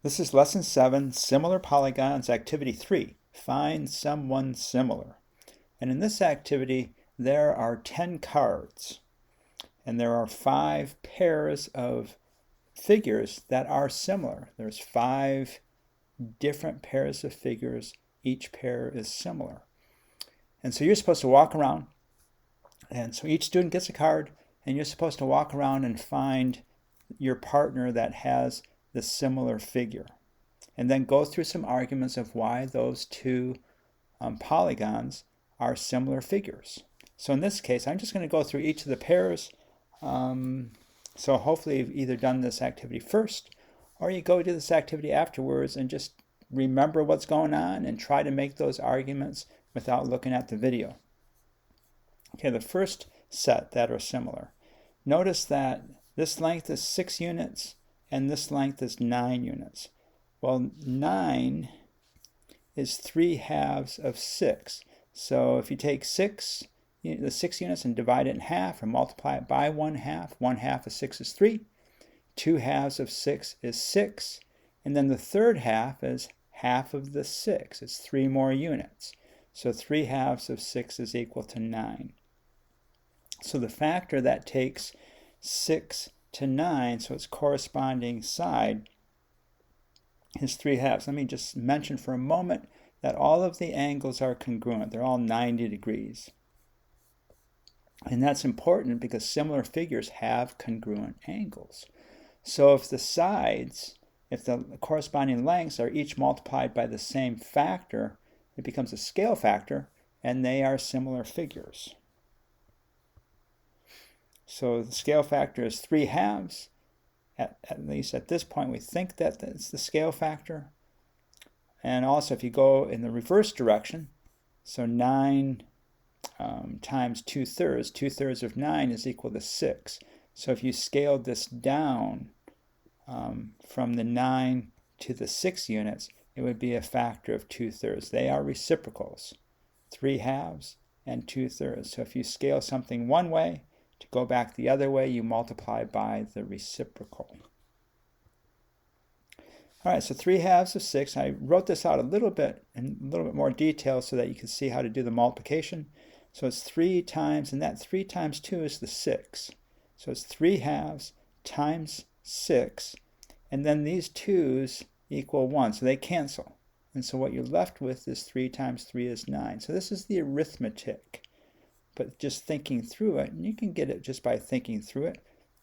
This is Lesson 7, Similar Polygons, Activity 3. Find someone similar. And in this activity, there are 10 cards. And there are 5 pairs of figures that are similar. There's 5 different pairs of figures. Each pair is similar. And so you're supposed to walk around. And so each student gets a card, and you're supposed to walk around and find your partner that has the similar figure, and then go through some arguments of why those two polygons are similar figures. So in this case, I'm just going to go through each of the pairs. So hopefully you've either done this activity first, or you go do this activity afterwards and just remember what's going on and try to make those arguments without looking at the video. Okay, the first set that are similar. Notice that this length is 6 units and this length is 9 units. Well, 9 is 3 halves of 6. So if you take the 6 units and divide it in half or multiply it by 1/2 of 6 is 3. 2 halves of 6 is 6. And then the third half is half of the 6. It's 3 more units. So 3 halves of 6 is equal to 9. So the factor that takes 6 to 9, so its corresponding side, is 3 halves. Let me just mention for a moment that all of the angles are congruent. They're all 90 degrees. And that's important because similar figures have congruent angles. So if the sides, if the corresponding lengths are each multiplied by the same factor, it becomes a scale factor, and they are similar figures. So the scale factor is 3 halves. At least at this point, we think that it's the scale factor. And also, if you go in the reverse direction, so 9 times 2/3, 2/3 of 9 is equal to 6. So if you scaled this down from the 9 to the 6 units, it would be a factor of 2/3. They are reciprocals, 3 halves and 2/3. So if you scale something one way, to go back the other way, you multiply by the reciprocal. All right, so 3 halves of 6. I wrote this out a little bit in a little bit more detail so that you can see how to do the multiplication. So it's 3 times, and that 3 times 2 is the 6. So it's 3 halves times 6. And then these 2's equal 1, so they cancel. And so what you're left with is 3 times 3 is 9. So this is the arithmetic. But just thinking through it, and you can get it just by thinking through it.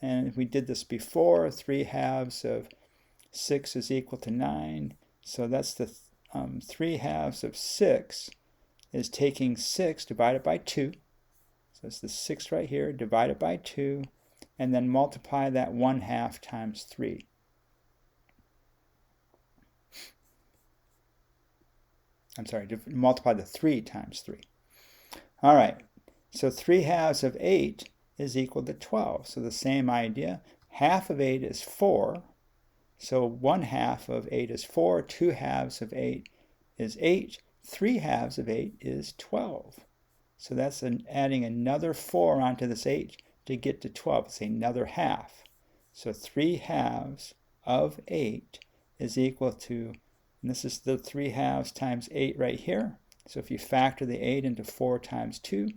And we did this before, 3 halves of 6 is equal to 9. So that's the 3 halves of 6 is taking 6 divided by 2. So it's the 6 right here, divided by 2, and then multiply that 1/2 times 3. I'm sorry, multiply the 3 times 3. All right. So 3 halves of 8 is equal to 12. So the same idea. Half of 8 is 4. So 1/2 of 8 is 4. 2 halves of 8 is 8. 3 halves of 8 is 12. So that's adding another 4 onto this 8 to get to 12. It's another half. So 3 halves of 8 is equal to, and this is the 3 halves times 8 right here. So if you factor the 8 into 4 times 2,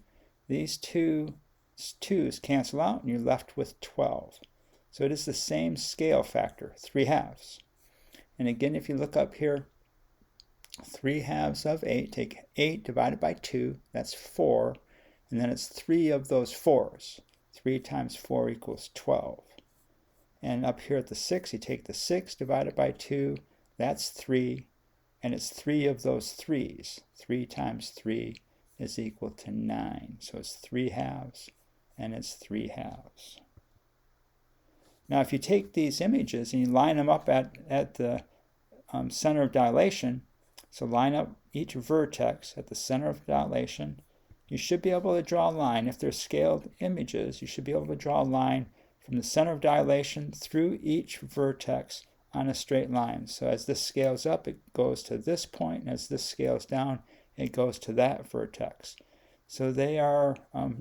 these 2's cancel out, and you're left with 12. So it is the same scale factor, 3 halves. And again, if you look up here, 3 halves of 8, take 8 divided by 2, that's 4, and then it's 3 of those 4's. 3 times 4 equals 12. And up here at the 6, you take the 6 divided by 2, that's 3, and it's 3 of those 3's. 3 times 3 is equal to 9. So it's 3 halves, and it's 3 halves. Now if you take these images and you line them up at the center of dilation, so line up each vertex at the center of dilation, you should be able to draw a line. If they're scaled images, you should be able to draw a line from the center of dilation through each vertex on a straight line. So as this scales up, it goes to this point, and as this scales down, it goes to that vertex. So they are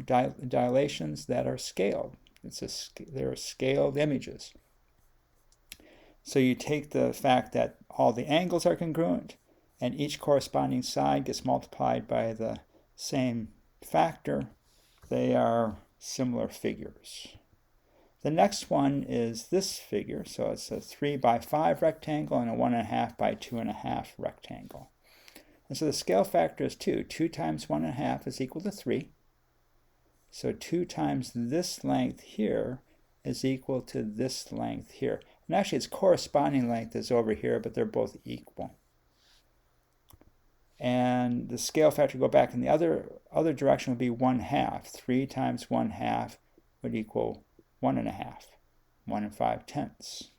dilations that are scaled. They're scaled images. So you take the fact that all the angles are congruent and each corresponding side gets multiplied by the same factor. They are similar figures. The next one is this figure. So it's a 3 by 5 rectangle and a 1.5 by 2.5 rectangle. And so the scale factor is 2. 2 times 1.5 is equal to 3. So 2 times this length here is equal to this length here. And actually its corresponding length is over here, but they're both equal. And the scale factor go back in the other direction would be 1/2. 3 times 1/2 would equal 1.5, 1 5/10.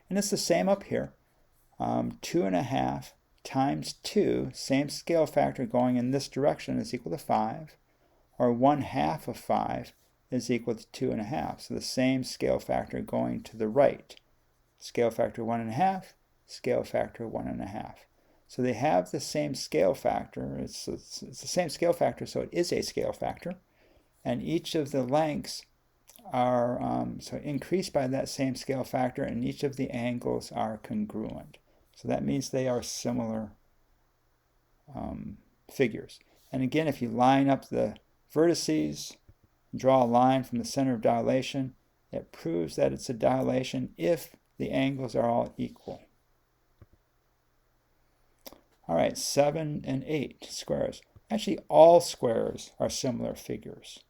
And it's the same up here. 2.5 times 2, same scale factor going in this direction, is equal to 5, or 1/2 of 5 is equal to 2.5. So the same scale factor going to the right. Scale factor 1.5, scale factor 1.5. So they have the same scale factor. It's the same scale factor, so it is a scale factor. And each of the lengths are so increased by that same scale factor, and each of the angles are congruent. So that means they are similar figures. And again, if you line up the vertices, draw a line from the center of dilation, it proves that it's a dilation if the angles are all equal. All right, 7 and 8 squares. Actually, all squares are similar figures.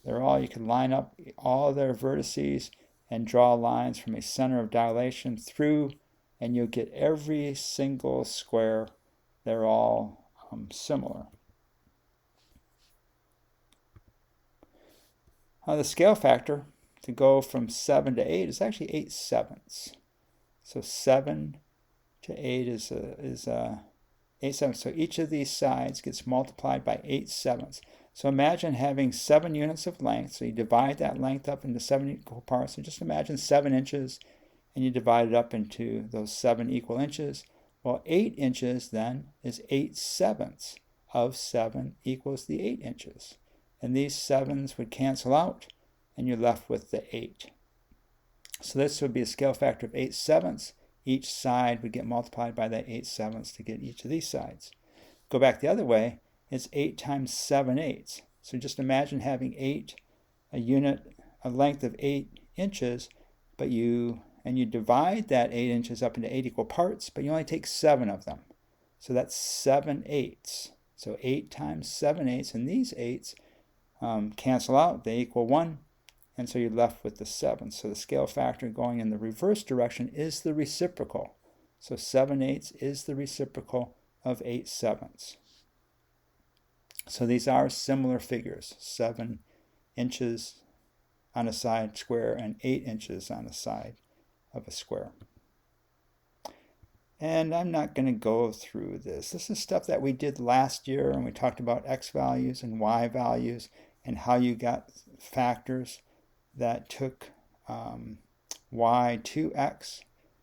They're all, you can line up all their vertices and draw lines from a center of dilation through, and you'll get every single square. They're all similar. The scale factor to go from 7 to 8 is actually 8/7. So 7 to 8 is 8/7. So each of these sides gets multiplied by 8/7. So imagine having 7 units of length. So you divide that length up into 7 equal parts. So just imagine 7 inches, and you divide it up into those 7 equal inches. Well, 8 inches then is 8/7 of 7 equals the 8 inches. And these 7s would cancel out, and you're left with the 8. So this would be a scale factor of 8/7. Each side would get multiplied by that 8/7 to get each of these sides. Go back the other way, it's 8 times 7/8. So just imagine having a length of 8 inches, and you divide that 8 inches up into 8 equal parts, but you only take 7 of them. So that's 7/8. So 8 times 7/8, and these 8s cancel out, they equal 1, and so you're left with the 7. So the scale factor going in the reverse direction is the reciprocal. So 7/8 is the reciprocal of 8/7. So these are similar figures, 7 inches on a side square and 8 inches on a side of a square. And I'm not going to go through this. This is stuff that we did last year, and we talked about x values and y values and how you got factors that took y to x.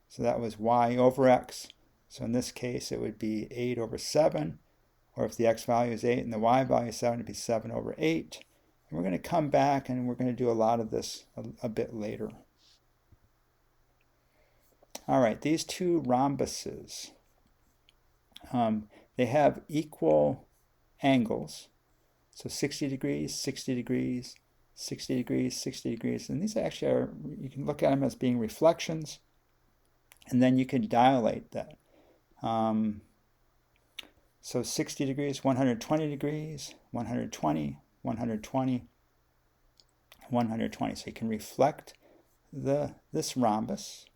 So that was y over x. So in this case, it would be 8/7. Or if the x value is 8 and the y value is 7, it would be 7/8. And we're going to come back and we're going to do a lot of this a bit later. All right, these two rhombuses, they have equal angles. So 60 degrees, 60 degrees, 60 degrees, 60 degrees. And these actually are, you can look at them as being reflections, and then you can dilate that. So 60 degrees, 120 degrees, 120, 120, 120. So you can reflect this rhombus,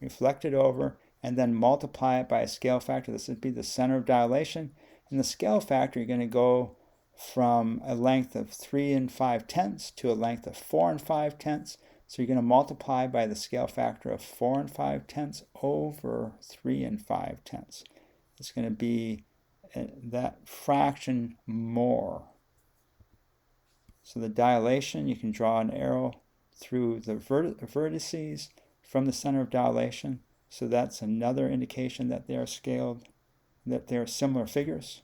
reflect it over, and then multiply it by a scale factor. This would be the center of dilation. And the scale factor, you're going to go from a length of 3 5/10 to a length of 4 5/10. So you're going to multiply by the scale factor of 4 5/10 over 3 5/10. It's going to be that fraction more. So the dilation, you can draw an arrow through the vertices from the center of dilation. So that's another indication that they are scaled, that they are similar figures.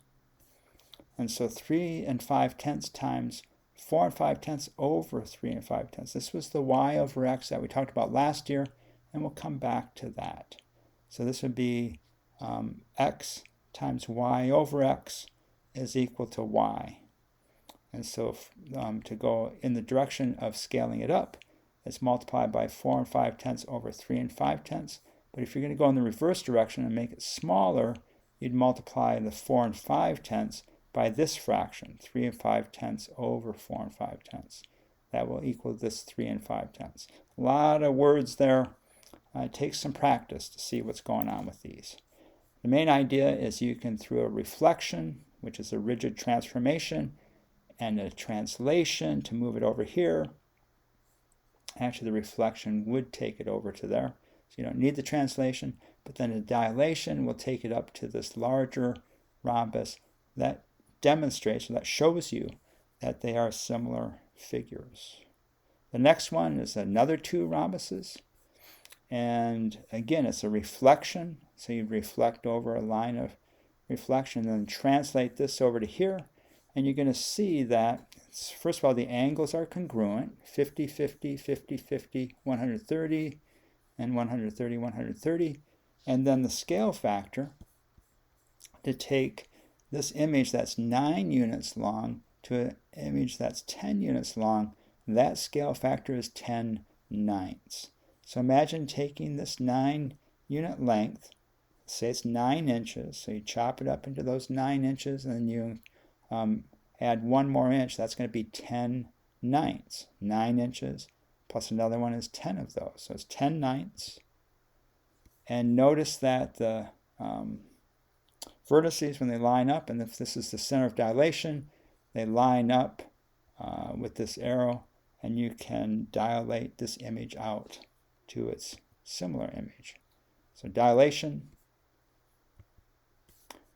And so 3 5/10 times 4 5/10 over 3 5/10. This was the y over x that we talked about last year, and we'll come back to that. So this would be x times y over x is equal to y. And so to go in the direction of scaling it up, it's multiplied by 4 5/10 over 3 5/10. But if you're going to go in the reverse direction and make it smaller, you'd multiply the 4 5/10 by this fraction, 3 5/10 over 4 5/10. That will equal this 3 5/10. A lot of words there. It takes some practice to see what's going on with these. The main idea is you can, through a reflection, which is a rigid transformation, and a translation to move it over here. Actually, the reflection would take it over to there. So you don't need the translation, but then the dilation will take it up to this larger rhombus. That demonstrates, that shows you that they are similar figures. The next one is another two rhombuses. And again, it's a reflection. So you reflect over a line of reflection, and then translate this over to here. And you're going to see that, first of all, the angles are congruent, 50, 50, 50, 50, 130, and 130, 130. And then the scale factor, to take this image that's 9 units long to an image that's 10 units long, that scale factor is 10/9. So imagine taking this 9 unit length, say it's 9 inches, so you chop it up into those 9 inches, and then you add one more inch. That's going to be 10/9. 9 inches plus another one is 10 of those. So it's 10/9. And notice that the vertices, when they line up, and if this is the center of dilation, they line up with this arrow, and you can dilate this image out to its similar image. So dilation.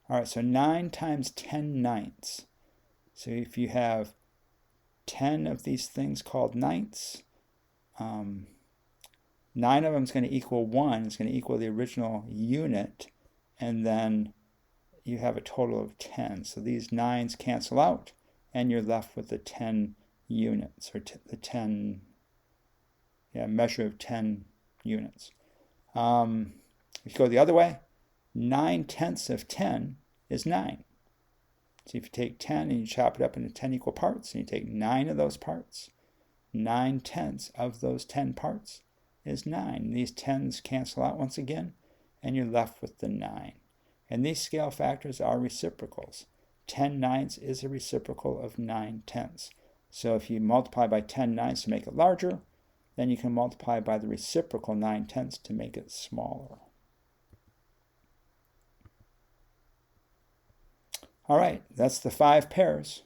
All right, so 9 times 10/9. So if you have 10 of these things called ninths, 9 of them is going to equal 1. It's going to equal the original unit, and then you have a total of 10. So these 9s cancel out, and you're left with the 10 units, or the 10, measure of 10 units. If you go the other way, 9/10 of 10 is 9. So if you take 10 and you chop it up into 10 equal parts, and you take 9 of those parts, 9/10 of those 10 parts is 9. These 10s cancel out once again, and you're left with the 9. And these scale factors are reciprocals. 10/9 is a reciprocal of 9/10. So if you multiply by 10/9 to make it larger, then you can multiply by the reciprocal 9/10 to make it smaller. All right, that's the 5 pairs.